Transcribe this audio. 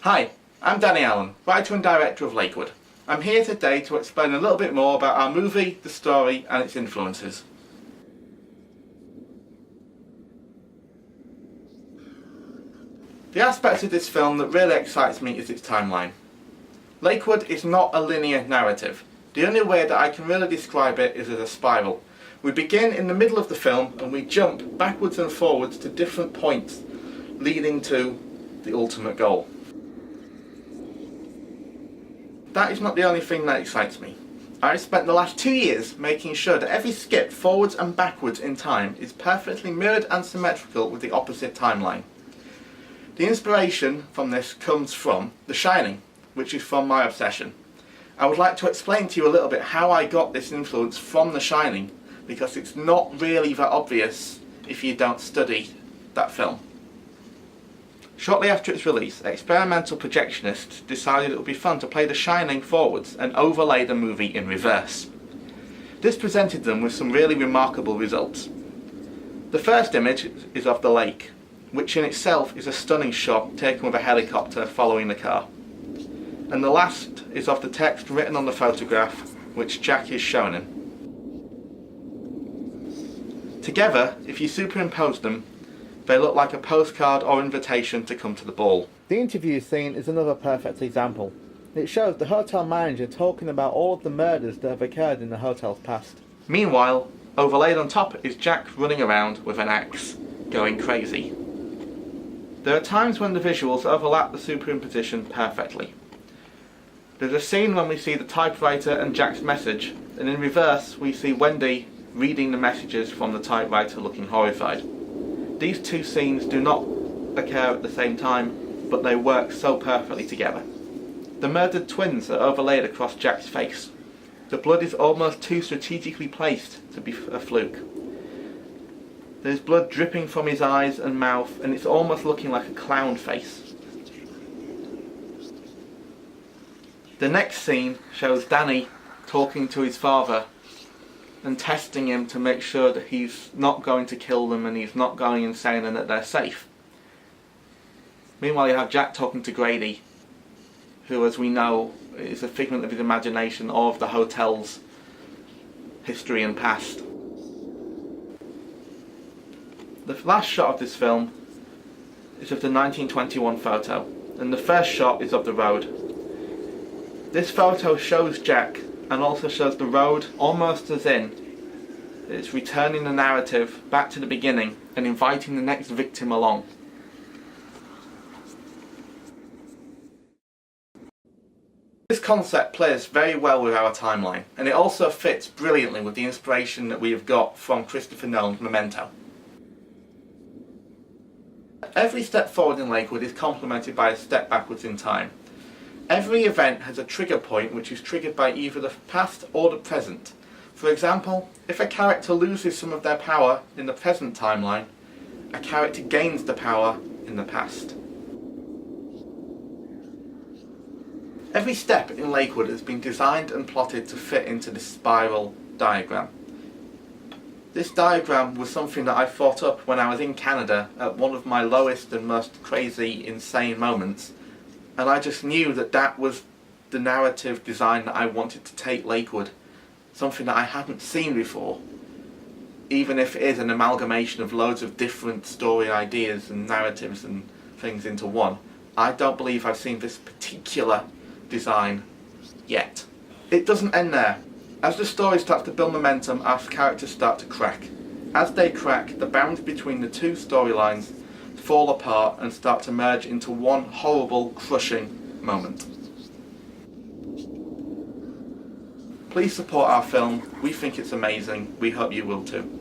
Hi, I'm Danny Allen, writer and director of Lakewood. I'm here today to explain a little bit more about our movie, the story and its influences. The aspect of this film that really excites me is its timeline. Lakewood is not a linear narrative. The only way that I can really describe it is as a spiral. We begin in the middle of the film and we jump backwards and forwards to different points leading to the ultimate goal. That is not the only thing that excites me. I spent the last 2 years making sure that every skip forwards and backwards in time is perfectly mirrored and symmetrical with the opposite timeline. The inspiration from this comes from The Shining, which is from my obsession. I would like to explain to you a little bit how I got this influence from The Shining, because it's not really that obvious if you don't study that film. Shortly after its release, experimental projectionists decided it would be fun to play The Shining forwards and overlay the movie in reverse. This presented them with some really remarkable results. The first image is of the lake, which in itself is a stunning shot taken with a helicopter following the car. And the last is of the text written on the photograph, which Jack is shown in. Together, if you superimpose them, they look like a postcard or invitation to come to the ball. The interview scene is another perfect example. It shows the hotel manager talking about all of the murders that have occurred in the hotel's past. Meanwhile, overlaid on top is Jack running around with an axe, going crazy. There are times when the visuals overlap the superimposition perfectly. There's a scene when we see the typewriter and Jack's message, and in reverse we see Wendy reading the messages from the typewriter looking horrified. These two scenes do not occur at the same time, but they work so perfectly together. The murdered twins are overlaid across Jack's face. The blood is almost too strategically placed to be a fluke. There's blood dripping from his eyes and mouth, and it's almost looking like a clown face. The next scene shows Danny talking to his father and testing him to make sure that he's not going to kill them and he's not going insane and that they're safe. Meanwhile, you have Jack talking to Grady, who, as we know, is a figment of his imagination or of the hotel's history and past. The last shot of this film is of the 1921 photo, and the first shot is of the road. This photo shows Jack and also shows the road almost as in it's returning the narrative back to the beginning and inviting the next victim along. This concept plays very well with our timeline, and it also fits brilliantly with the inspiration that we have got from Christopher Nolan's Memento. Every step forward in Lakewood is complemented by a step backwards in time. Every event has a trigger point which is triggered by either the past or the present. For example, if a character loses some of their power in the present timeline, a character gains the power in the past. Every step in Lakewood has been designed and plotted to fit into this spiral diagram. This diagram was something that I thought up when I was in Canada at one of my lowest and most crazy, insane moments. And I just knew that that was the narrative design that I wanted to take Lakewood. Something that I hadn't seen before. Even if it is an amalgamation of loads of different story ideas and narratives and things into one, I don't believe I've seen this particular design yet. It doesn't end there. As the story starts to build momentum, our characters start to crack. As they crack, the bounds between the two storylines fall apart and start to merge into one horrible, crushing moment. Please support our film. We think it's amazing. We hope you will too.